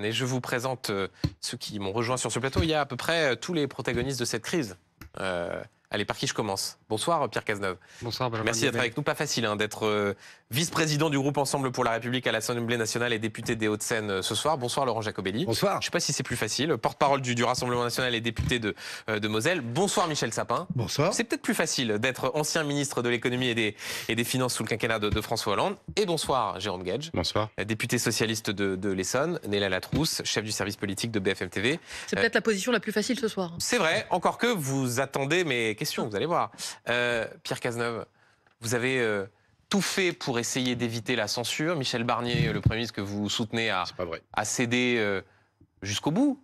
Et je vous présente ceux qui m'ont rejoint sur ce plateau. Il y a à peu près tous les protagonistes de cette crise. Allez, par qui je commence? Bonsoir Pierre Cazeneuve. Bonsoir, merci d'être avec nous. Pas facile d'être vice-président du groupe Ensemble pour la République à l'Assemblée nationale et député des Hauts-de-Seine ce soir. Bonsoir Laurent Jacobelli. Bonsoir. Je ne sais pas si c'est plus facile. Porte-parole du Rassemblement national et député de Moselle. Bonsoir Michel Sapin. Bonsoir. C'est peut-être plus facile d'être ancien ministre de l'économie et des finances sous le quinquennat de François Hollande. Et bonsoir Jérôme Guedj. Bonsoir. Député socialiste de l'Essonne. Néla Latrousse, chef du service politique de BFM TV. C'est peut-être la position la plus facile ce soir. C'est vrai, encore que vous attendez mes questions, vous allez voir. Pierre Cazeneuve, vous avez tout fait pour essayer d'éviter la censure. Michel Barnier, le Premier ministre que vous soutenez, a cédé jusqu'au bout.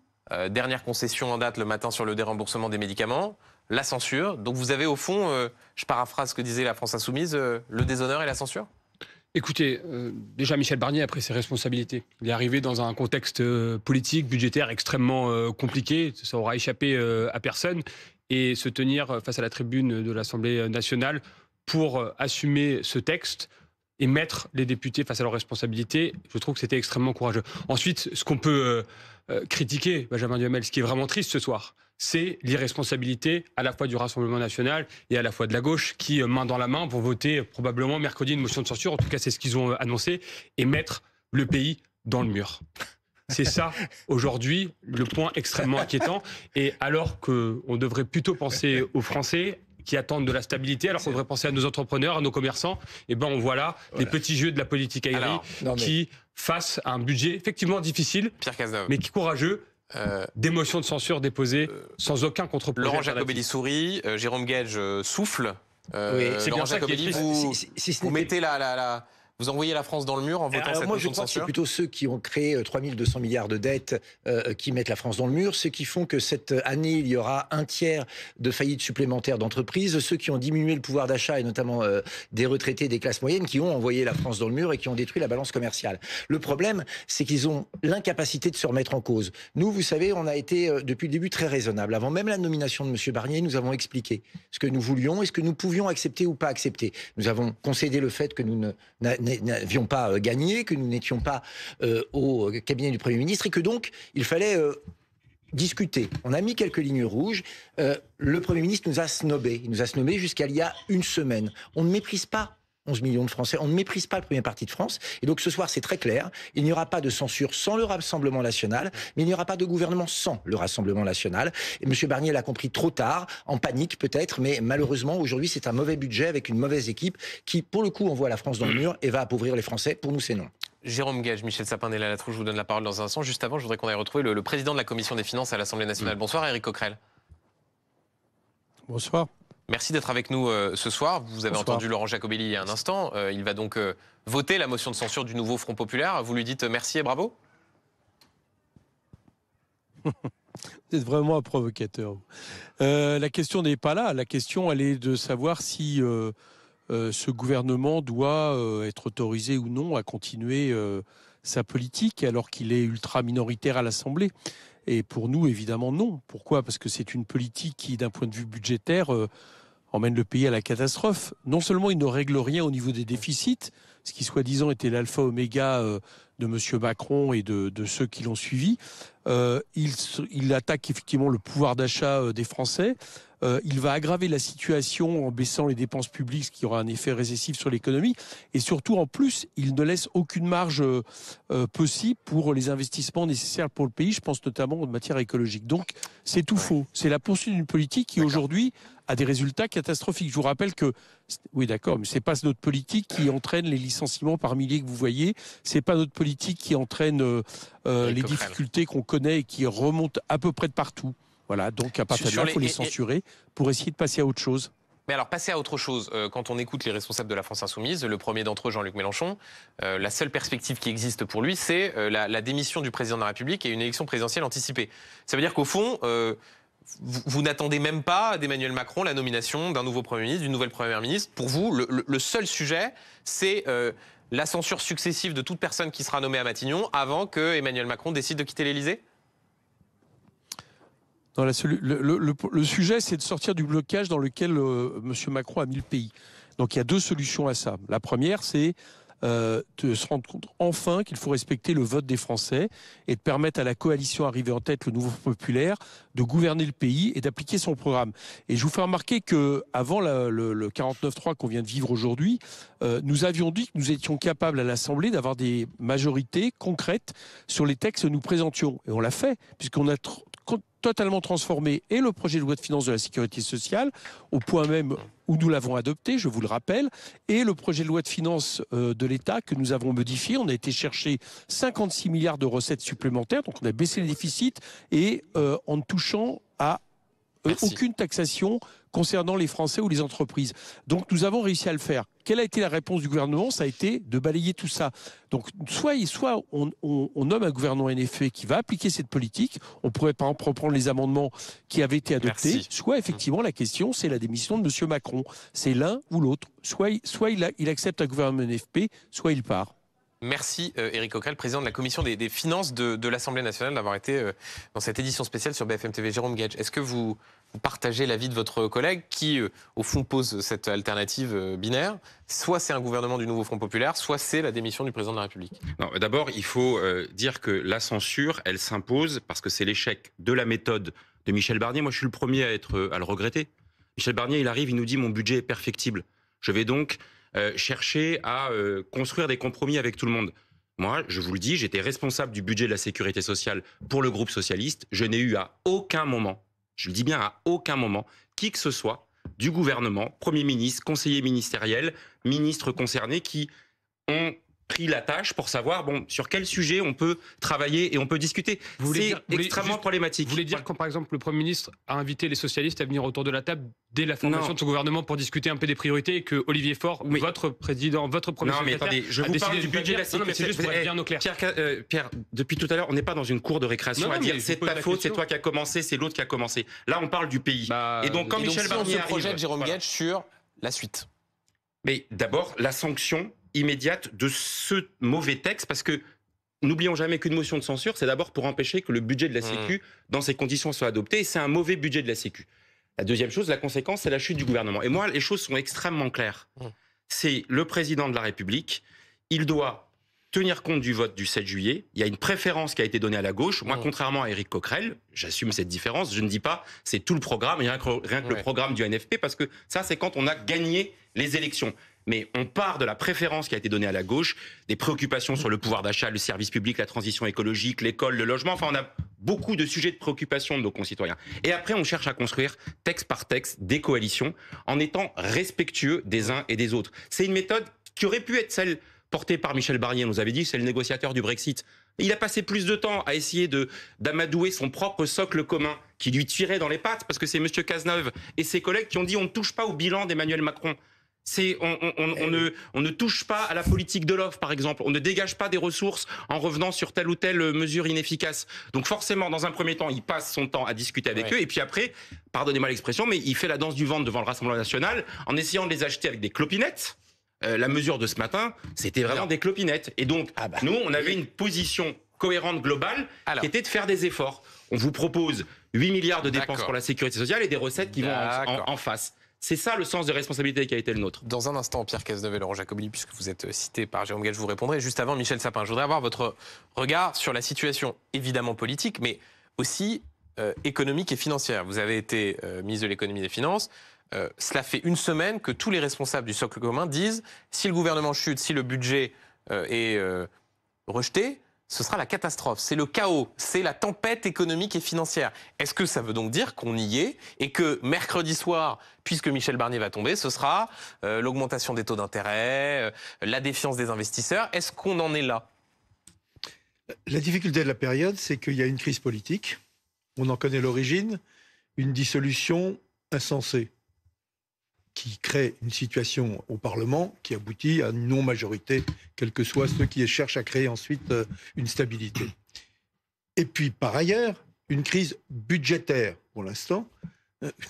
Dernière concession en date le matin sur le déremboursement des médicaments, la censure. Donc vous avez au fond, je paraphrase ce que disait la France Insoumise, le déshonneur et la censure? Écoutez, déjà Michel Barnier a pris ses responsabilités. Il est arrivé dans un contexte politique, budgétaire extrêmement compliqué. Ça aura échappé à personne. Et se tenir face à la tribune de l'Assemblée nationale pour assumer ce texte et mettre les députés face à leurs responsabilités, je trouve que c'était extrêmement courageux. Ensuite, ce qu'on peut critiquer, Benjamin Duhamel, ce qui est vraiment triste ce soir, c'est l'irresponsabilité à la fois du Rassemblement national et à la fois de la gauche qui, main dans la main, vont voter probablement mercredi une motion de censure, en tout cas c'est ce qu'ils ont annoncé, et mettre le pays dans le mur. C'est ça, aujourd'hui, le point extrêmement inquiétant. Et alors qu'on devrait plutôt penser aux Français qui attendent de la stabilité, alors qu'on devrait penser à nos entrepreneurs, à nos commerçants, et ben on voit là les petits jeux de la politique aérienne qui, face à un budget effectivement difficile, mais qui courageux, des motions de censure déposées sans aucun contre-projet. Laurent Jacobelli sourit, Jérôme Guedj souffle. Oui, c'est bien ça qui est triste. Vous mettez vous envoyez la France dans le mur en votant cette motion de censure? Moi, je crois que c'est plutôt ceux qui ont créé 3200 milliards de dettes qui mettent la France dans le mur, ceux qui font que cette année, il y aura un tiers de faillites supplémentaires d'entreprises, ceux qui ont diminué le pouvoir d'achat, et notamment des retraités des classes moyennes, qui ont envoyé la France dans le mur et qui ont détruit la balance commerciale. Le problème, c'est qu'ils ont l'incapacité de se remettre en cause. Nous, vous savez, on a été depuis le début très raisonnable. Avant même la nomination de M. Barnier, nous avons expliqué ce que nous voulions et ce que nous pouvions accepter ou pas accepter. Nous avons concédé le fait que nous n'avions pas gagné, que nous n'étions pas au cabinet du Premier ministre et que donc il fallait discuter. On a mis quelques lignes rouges. Le Premier ministre nous a snobés. Il nous a snobés jusqu'à il y a une semaine. On ne méprise pas 11 millions de Français. On ne méprise pas le premier parti de France. Et donc ce soir, c'est très clair. Il n'y aura pas de censure sans le Rassemblement national, mais il n'y aura pas de gouvernement sans le Rassemblement national. Et M. Barnier l'a compris trop tard, en panique peut-être, mais malheureusement, aujourd'hui, c'est un mauvais budget avec une mauvaise équipe qui, pour le coup, envoie la France dans le mur et va appauvrir les Français. Pour nous, c'est non. Jérôme Guedj, Michel Sapin, Néla Latrousse, je vous donne la parole dans un instant. Juste avant, je voudrais qu'on aille retrouver le président de la Commission des finances à l'Assemblée nationale. Bonsoir, Éric Coquerel. Bonsoir. Merci d'être avec nous ce soir. Vous avez entendu Laurent Jacobelli il y a un instant. Il va donc voter la motion de censure du nouveau Front populaire. Vous lui dites merci et bravo? Vous êtes vraiment un provocateur. La question n'est pas là. La question, elle est de savoir si ce gouvernement doit être autorisé ou non à continuer sa politique alors qu'il est ultra minoritaire à l'Assemblée. Et pour nous, évidemment, non. Pourquoi? Parce que c'est une politique qui, d'un point de vue budgétaire, emmène le pays à la catastrophe. Non seulement il ne règle rien au niveau des déficits, ce qui soi-disant était l'alpha oméga de M. Macron et de ceux qui l'ont suivi, il attaque effectivement le pouvoir d'achat des Français. Il va aggraver la situation en baissant les dépenses publiques, ce qui aura un effet récessif sur l'économie. Et surtout, en plus, il ne laisse aucune marge possible pour les investissements nécessaires pour le pays. Je pense notamment en matière écologique. Donc, c'est tout faux. C'est la poursuite d'une politique qui, aujourd'hui, a des résultats catastrophiques. Je vous rappelle que, oui d'accord, mais c'est pas notre politique qui entraîne les licenciements par milliers que vous voyez. C'est pas notre politique qui entraîne les difficultés qu'on connaît et qui remontent à peu près de partout. Voilà, donc à partir de là, il faut les censurer pour essayer de passer à autre chose. Mais alors, passer à autre chose, quand on écoute les responsables de la France Insoumise, le premier d'entre eux, Jean-Luc Mélenchon, la seule perspective qui existe pour lui, c'est la démission du président de la République et une élection présidentielle anticipée. Ça veut dire qu'au fond, vous n'attendez même pas d'Emmanuel Macron la nomination d'un nouveau Premier ministre, d'une nouvelle Première ministre. Pour vous, le seul sujet, c'est la censure successive de toute personne qui sera nommée à Matignon avant que Emmanuel Macron décide de quitter l'Élysée? Non, le sujet, c'est de sortir du blocage dans lequel M. Macron a mis le pays. Donc il y a deux solutions à ça. La première, c'est de se rendre compte enfin qu'il faut respecter le vote des Français et de permettre à la coalition arrivée en tête, le Nouveau Populaire, de gouverner le pays et d'appliquer son programme. Et je vous fais remarquer qu'avant le 49-3 qu'on vient de vivre aujourd'hui, nous avions dit que nous étions capables à l'Assemblée d'avoir des majorités concrètes sur les textes que nous présentions. Et on l'a fait, puisqu'on a totalement transformé et le projet de loi de finances de la sécurité sociale, au point même où nous l'avons adopté, je vous le rappelle, et le projet de loi de finances de l'État que nous avons modifié. On a été chercher 56 milliards de recettes supplémentaires, donc on a baissé les déficits, et en ne touchant à aucune taxation concernant les Français ou les entreprises. Donc nous avons réussi à le faire. Quelle a été la réponse du gouvernement? Ça a été de balayer tout ça. Donc soit on nomme un gouvernement NFP qui va appliquer cette politique, on pourrait par exemple reprendre les amendements qui avaient été adoptés, soit effectivement la question c'est la démission de M. Macron. C'est l'un ou l'autre. Soit il accepte un gouvernement NFP, soit il part. Merci Éric Coquerel, président de la commission des finances de l'Assemblée nationale, d'avoir été dans cette édition spéciale sur BFM TV. Jérôme Guedj, est-ce que vous partagez l'avis de votre collègue qui, au fond, pose cette alternative binaire? Soit c'est un gouvernement du Nouveau Front Populaire, soit c'est la démission du président de la République. D'abord, il faut dire que la censure, elle s'impose parce que c'est l'échec de la méthode de Michel Barnier. Moi, je suis le premier à le regretter. Michel Barnier, il arrive, il nous dit « mon budget est perfectible ». Je vais donc chercher à construire des compromis avec tout le monde. Moi, je vous le dis, j'étais responsable du budget de la sécurité sociale pour le groupe socialiste. Je n'ai eu à aucun moment, je le dis bien à aucun moment, qui que ce soit du gouvernement, Premier ministre, conseiller ministériel, ministre concerné, qui ont pris la tâche pour savoir sur quel sujet on peut travailler et on peut discuter. C'est extrêmement problématique. Vous voulez dire quand, par exemple, le Premier ministre a invité les socialistes à venir autour de la table dès la formation de son gouvernement pour discuter un peu des priorités et que Olivier Faure, votre président, votre premier secrétaire... Non, mais attendez, je vous parle du budget de la sécurité. C'est juste pour être bien au clair. Pierre, depuis tout à l'heure, on n'est pas dans une cour de récréation à dire c'est ta faute, c'est toi qui as commencé, c'est l'autre qui a commencé. Là, on parle du pays. Et donc, quand Michel Barnier arrive... on se projette, Jérôme Guedj, sur la suite. Mais d'abord, la sanction immédiate de ce mauvais texte, parce que n'oublions jamais qu'une motion de censure, c'est d'abord pour empêcher que le budget de la Sécu, dans ces conditions, soit adopté, et c'est un mauvais budget de la Sécu. La deuxième chose, la conséquence, c'est la chute du gouvernement. Et moi, les choses sont extrêmement claires. C'est le président de la République, il doit tenir compte du vote du 7 juillet, il y a une préférence qui a été donnée à la gauche. Moi, contrairement à Éric Coquerel, j'assume cette différence, je ne dis pas c'est tout le programme, rien que le programme du NFP, parce que ça, c'est quand on a gagné les élections. Mais on part de la préférence qui a été donnée à la gauche, des préoccupations sur le pouvoir d'achat, le service public, la transition écologique, l'école, le logement. Enfin, on a beaucoup de sujets de préoccupation de nos concitoyens. Et après, on cherche à construire, texte par texte, des coalitions en étant respectueux des uns et des autres. C'est une méthode qui aurait pu être celle portée par Michel Barnier. On nous avait dit c'est le négociateur du Brexit. Il a passé plus de temps à essayer d'amadouer son propre socle commun qui lui tirait dans les pattes, parce que c'est M. Cazeneuve et ses collègues qui ont dit on ne touche pas au bilan d'Emmanuel Macron. On ne touche pas à la politique de l'offre, par exemple. On ne dégage pas des ressources en revenant sur telle ou telle mesure inefficace. Donc forcément, dans un premier temps, il passe son temps à discuter avec eux. Et puis après, pardonnez-moi l'expression, mais il fait la danse du ventre devant le Rassemblement national en essayant de les acheter avec des clopinettes. La mesure de ce matin, c'était vraiment des clopinettes. Et donc, nous, on avait une position cohérente, globale, qui était de faire des efforts. On vous propose 8 milliards de dépenses pour la sécurité sociale et des recettes qui vont en face. C'est ça le sens de responsabilité qui a été le nôtre. Dans un instant, Pierre Cazeneuve et Laurent Jacobelli, puisque vous êtes cité par Jérôme Guedj, je vous répondrai. Juste avant, Michel Sapin, je voudrais avoir votre regard sur la situation évidemment politique, mais aussi économique et financière. Vous avez été ministre de l'économie et des finances. Cela fait une semaine que tous les responsables du socle commun disent si le gouvernement chute, si le budget est rejeté, ce sera la catastrophe, c'est le chaos, c'est la tempête économique et financière. Est-ce que ça veut donc dire qu'on y est et que mercredi soir, puisque Michel Barnier va tomber, ce sera l'augmentation des taux d'intérêt, la défiance des investisseurs? Est-ce qu'on en est là? La difficulté de la période, c'est qu'il y a une crise politique, on en connaît l'origine, une dissolution insensée qui crée une situation au Parlement qui aboutit à une non-majorité, quels que soient ceux qui cherchent à créer ensuite une stabilité. Et puis, par ailleurs, une crise budgétaire, pour l'instant,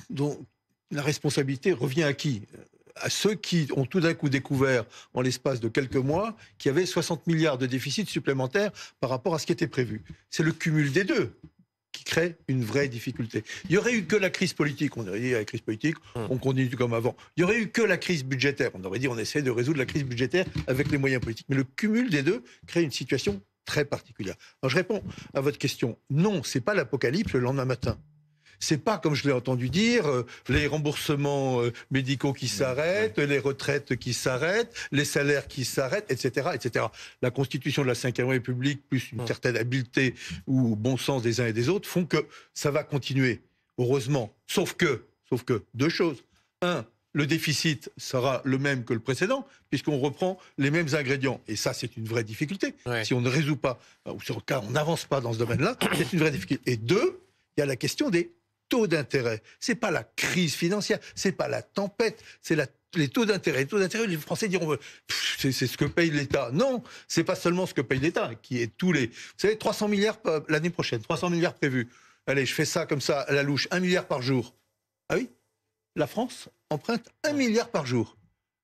dont la responsabilité revient à qui? À ceux qui ont tout d'un coup découvert, en l'espace de quelques mois, qu'il y avait 60 milliards de déficit supplémentaires par rapport à ce qui était prévu. C'est le cumul des deux qui crée une vraie difficulté. Il n'y aurait eu que la crise politique, on aurait dit la crise politique, on continue comme avant. Il n'y aurait eu que la crise budgétaire, on aurait dit on essaie de résoudre la crise budgétaire avec les moyens politiques. Mais le cumul des deux crée une situation très particulière. Alors je réponds à votre question. Non, c'est pas l'apocalypse le lendemain matin. C'est pas, comme je l'ai entendu dire, les remboursements médicaux qui s'arrêtent, les retraites qui s'arrêtent, les salaires qui s'arrêtent, etc., etc. La constitution de la Ve République, plus une certaine habileté ou bon sens des uns et des autres, font que ça va continuer, heureusement. Sauf que, deux choses. Un, le déficit sera le même que le précédent, puisqu'on reprend les mêmes ingrédients. Et ça, c'est une vraie difficulté. Ouais. Si on ne résout pas, ou sur le cas, on n'avance pas dans ce domaine-là, c'est une vraie difficulté. Et deux, il y a la question des taux d'intérêt. C'est pas la crise financière, c'est pas la tempête, c'est les taux d'intérêt. Les taux d'intérêt, les Français diront c'est ce que paye l'État. Non, c'est pas seulement ce que paye l'État, qui est tous les. Vous savez, 300 milliards l'année prochaine, 300 milliards prévus. Allez, je fais ça comme ça à la louche, 1 milliard par jour. Ah oui, la France emprunte 1 milliard par jour.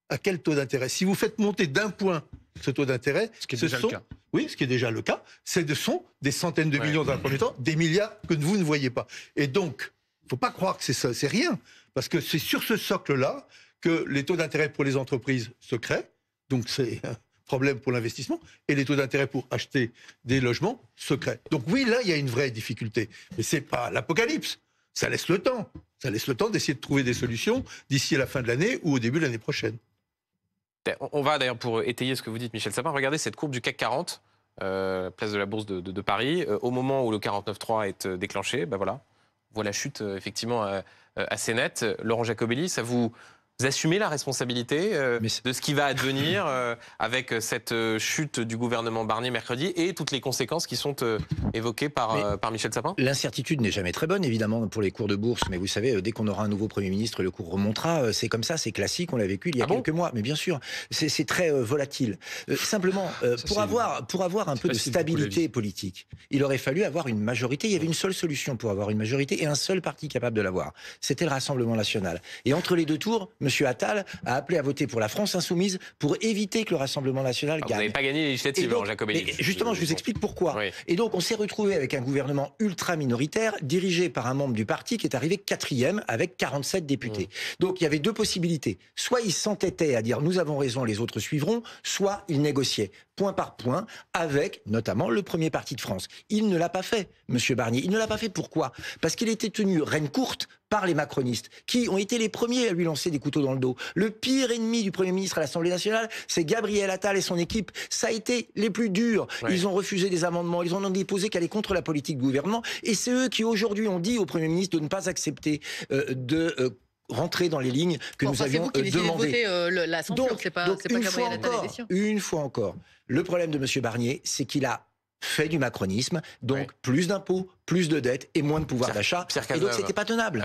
À quel taux d'intérêt? Si vous faites monter d'un point ce taux d'intérêt, ce qui est déjà le cas. Oui, ce qui est déjà le cas, ce sont des centaines de millions dans un premier temps, des milliards que vous ne voyez pas. Et donc, il ne faut pas croire que c'est rien, parce que c'est sur ce socle-là que les taux d'intérêt pour les entreprises se créent, donc c'est un problème pour l'investissement, et les taux d'intérêt pour acheter des logements se créent. Donc oui, là, il y a une vraie difficulté, mais ce n'est pas l'apocalypse, ça laisse le temps. Ça laisse le temps d'essayer de trouver des solutions d'ici à la fin de l'année ou au début de l'année prochaine. On va d'ailleurs, pour étayer ce que vous dites, Michel Sapin, regardez cette courbe du CAC 40, place de la Bourse de Paris, au moment où le 49.3 est déclenché, ben voilà. On voit la chute effectivement assez nette. Laurent Jacobelli, ça vous assumez la responsabilité de ce qui va advenir avec cette chute du gouvernement Barnier mercredi et toutes les conséquences qui sont évoquées par Michel Sapin? L'incertitude n'est jamais très bonne, évidemment, pour les cours de bourse. Mais vous savez, dès qu'on aura un nouveau Premier ministre, le cours remontera. C'est comme ça, c'est classique, on l'a vécu il y a quelques mois. Mais bien sûr, c'est très volatile. Simplement, pour avoir un peu de stabilité politique, il aurait fallu avoir une majorité. Il y avait une seule solution pour avoir une majorité et un seul parti capable de l'avoir. C'était le Rassemblement national. Et entre les deux tours, M. Attal a appelé à voter pour la France insoumise pour éviter que le Rassemblement national gagne. Vous n'avez pas gagné les législatives, Laurent Jacobelli. Justement, je vous explique pourquoi. Oui. Et donc, on s'est retrouvé avec un gouvernement ultra minoritaire, dirigé par un membre du parti qui est arrivé 4e avec 47 députés. Donc, il y avait deux possibilités. Soit il s'entêtait à dire « nous avons raison, les autres suivront », soit il négociait point par point avec, notamment, le premier parti de France. Il ne l'a pas fait, M. Barnier. Il ne l'a pas fait. Pourquoi? Parce qu'il était tenu reine courte par les macronistes, qui ont été les premiers à lui lancer des couteaux dans le dos. Le pire ennemi du Premier ministre à l'Assemblée nationale, c'est Gabriel Attal et son équipe. Ça a été les plus durs. Ouais. Ils ont refusé des amendements, ils en ont déposé qu'elle est contre la politique du gouvernement. Et c'est eux qui, aujourd'hui, ont dit au Premier ministre de ne pas accepter rentrer dans les lignes que nous avions demandées. C'est vous qui décidez de voter la censure, c'est pas Gabriel Attal et Dession. Une fois encore, le problème de M. Barnier, c'est qu'il a fait du macronisme, donc plus d'impôts, plus de dettes et moins de pouvoir d'achat. Et donc c'était pas tenable.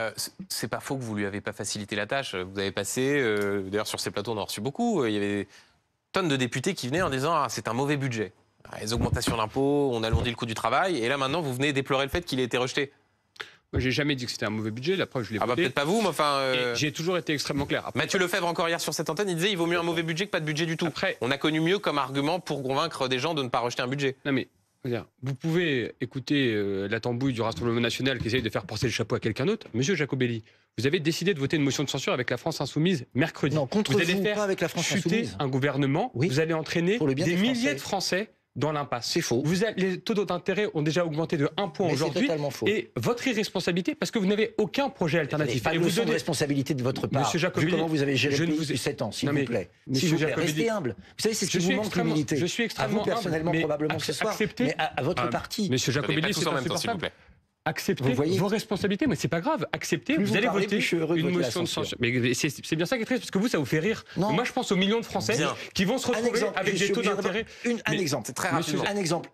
C'est pas faux que vous lui avez pas facilité la tâche. Vous avez passé, d'ailleurs sur ces plateaux on en a reçu beaucoup, il y avait tonnes de députés qui venaient en disant c'est un mauvais budget. Les augmentations d'impôts, on alourdit le coût du travail, et là maintenant vous venez déplorer le fait qu'il ait été rejeté. Moi, j'ai jamais dit que c'était un mauvais budget. La preuve, je l'ai voté. Peut-être pas vous, mais enfin. J'ai toujours été extrêmement clair. Après, Mathieu Lefebvre, encore hier sur cette antenne, il disait il vaut mieux un mauvais budget que pas de budget du tout. Après, on a connu mieux comme argument pour convaincre des gens de ne pas rejeter un budget. Non, mais vous pouvez écouter la tambouille du Rassemblement national qui essaye de faire porter le chapeau à quelqu'un d'autre. Monsieur Jacobelli, vous avez décidé de voter une motion de censure avec la France insoumise mercredi. Non, contre vous allez vous, faire pas avec la France chuter insoumise. Un gouvernement. Oui. Vous allez entraîner des milliers de Français dans l'impasse. C'est faux. Les taux d'intérêt ont déjà augmenté de 1 point aujourd'hui. C'est totalement faux. Et votre irresponsabilité, parce que vous n'avez aucun projet alternatif. Pas de leçon de responsabilité de votre part. Monsieur Jacobelli, vu comment vous avez géré le pays depuis 7 ans, s'il vous plaît. S'il vous plaît, restez humble. Vous savez, c'est ce qui vous manque, l'humilité. Je suis extrêmement à vous personnellement, probablement ce soir, mais à votre parti. Monsieur Jacobelli, c'est insupportable. Acceptez vos responsabilités, mais c'est pas grave. Acceptez, vous allez voter une motion de censure. Mais c'est bien ça qui est triste, parce que vous, ça vous fait rire. Moi, je pense aux millions de Français qui vont se retrouver avec des taux d'intérêt. Un exemple. C'est très rapide. Un exemple.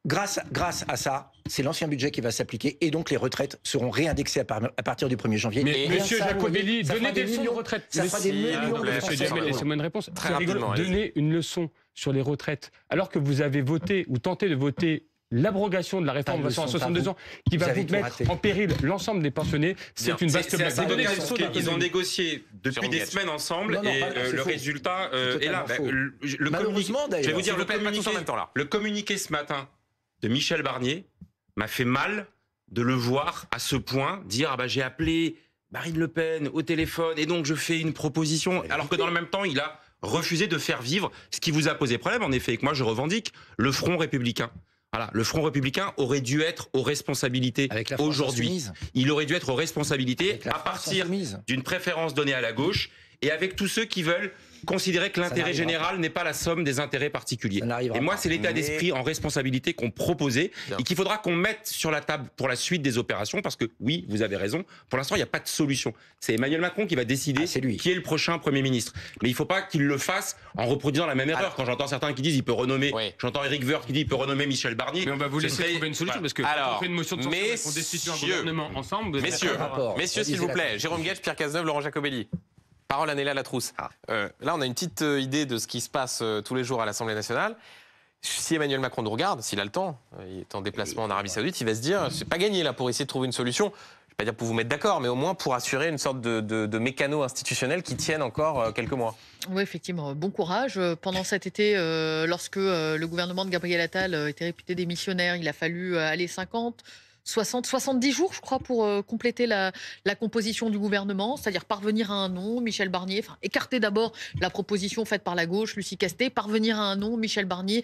Grâce à ça, c'est l'ancien budget qui va s'appliquer et donc les retraites seront réindexées à partir du 1er janvier. Mais Monsieur Jacobelli, donnez des leçons de retraite. Ça fera des millions de Français. Laissez-moi une réponse. Très rapidement. Donnez une leçon sur les retraites alors que vous avez voté ou tenté de voter l'abrogation de la réforme à 62 ans qui va vous mettre en péril l'ensemble des pensionnés, c'est une vaste blague. Ils ont négocié depuis des semaines ensemble et le résultat est là. Malheureusement d'ailleurs. Je vais vous dire, le communiqué ce matin de Michel Barnier m'a fait mal de le voir à ce point dire « Ah bah j'ai appelé Marine Le Pen au téléphone et donc je fais une proposition », alors que dans le même temps, il a refusé de faire vivre ce qui vous a posé problème, en effet, et que moi je revendique, le Front républicain. Voilà, le Front républicain aurait dû être aux responsabilités aujourd'hui. Il aurait dû être aux responsabilités à partir d'une préférence donnée à la gauche et avec tous ceux qui veulent considérer que l'intérêt général n'est pas la somme des intérêts particuliers. Et moi, c'est l'état d'esprit en responsabilité qu'on proposait et qu'il faudra qu'on mette sur la table pour la suite des opérations parce que, oui, vous avez raison, pour l'instant, il n'y a pas de solution. C'est Emmanuel Macron qui va décider qui est le prochain Premier ministre. Mais il ne faut pas qu'il le fasse en reproduisant la même erreur. Quand j'entends certains qui disent il peut renommer, j'entends Éric Woerth qui dit il peut renommer Michel Barnier. Mais on va vous laisser trouver une solution parce que quand on fait une motion de censure et qu'on destitue un gouvernement ensemble... Messieurs, s'il vous plaît, Jérôme Guedj, Pierre Cazeneuve, Laurent Jacobelli. Parole à Néla Latrousse. Là, on a une petite idée de ce qui se passe tous les jours à l'Assemblée nationale. Si Emmanuel Macron nous regarde, s'il a le temps, il est en déplacement en Arabie Saoudite, il va se dire, c'est pas gagné là pour essayer de trouver une solution. Je ne vais pas dire pour vous mettre d'accord, mais au moins pour assurer une sorte de mécano institutionnel qui tienne encore quelques mois. Oui, effectivement. Bon courage. Pendant cet été, lorsque le gouvernement de Gabriel Attal était réputé démissionnaire, il a fallu aller 70 jours, je crois, pour compléter la composition du gouvernement, c'est-à-dire parvenir à un nom, Michel Barnier, enfin écarter d'abord la proposition faite par la gauche, Lucie Castet, parvenir à un nom, Michel Barnier,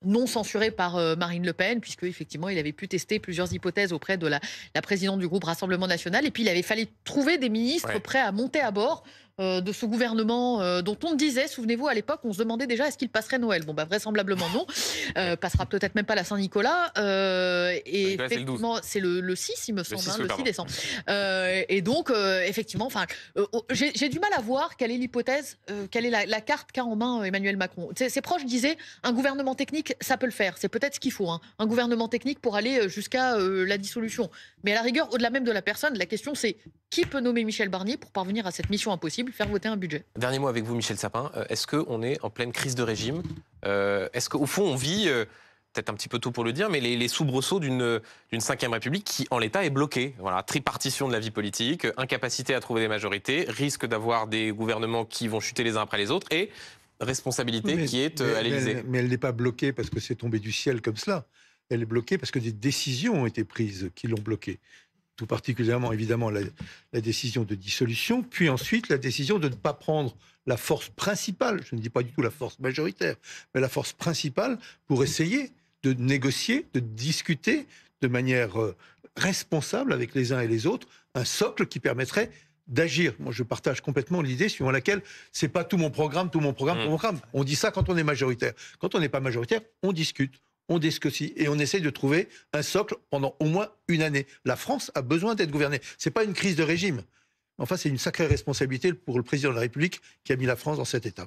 non censuré par Marine Le Pen, puisque effectivement il avait pu tester plusieurs hypothèses auprès de la présidente du groupe Rassemblement National, et puis il avait fallu trouver des ministres prêts à monter à bord de ce gouvernement dont on disait, souvenez-vous, à l'époque, on se demandait déjà est-ce qu'il passerait Noël. Bon, bah, vraisemblablement non. Passera peut-être même pas la Saint-Nicolas. Et effectivement, c'est le 6, il me semble, le 6 décembre. Et donc, effectivement, j'ai du mal à voir quelle est l'hypothèse, quelle est la carte qu'a en main Emmanuel Macron. Ses proches disaient un gouvernement technique, ça peut le faire. C'est peut-être ce qu'il faut, hein, un gouvernement technique pour aller jusqu'à la dissolution. Mais à la rigueur, au-delà même de la personne, la question c'est qui peut nommer Michel Barnier pour parvenir à cette mission impossible, faire voter un budget. Dernier mot avec vous, Michel Sapin. Est-ce qu'on est en pleine crise de régime ? Est-ce qu'au fond, on vit, peut-être un petit peu tôt pour le dire, mais les soubresauts d'une 5e République qui, en l'état, est bloquée. Voilà, tripartition de la vie politique, incapacité à trouver des majorités, risque d'avoir des gouvernements qui vont chuter les uns après les autres et responsabilité qui est à l'Élysée. Mais elle n'est pas bloquée parce que c'est tombé du ciel comme cela. Elle est bloquée parce que des décisions ont été prises qui l'ont bloquée. Tout particulièrement, évidemment, la décision de dissolution, puis ensuite la décision de ne pas prendre la force principale, je ne dis pas du tout la force majoritaire, mais la force principale pour essayer de négocier, de discuter de manière responsable avec les uns et les autres, un socle qui permettrait d'agir. Moi, je partage complètement l'idée suivant laquelle c'est pas tout mon programme, tout mon programme. On dit ça quand on est majoritaire. Quand on n'est pas majoritaire, on discute. On discute et on essaye de trouver un socle pendant au moins une année. La France a besoin d'être gouvernée. Ce n'est pas une crise de régime. Enfin, c'est une sacrée responsabilité pour le président de la République qui a mis la France dans cet état.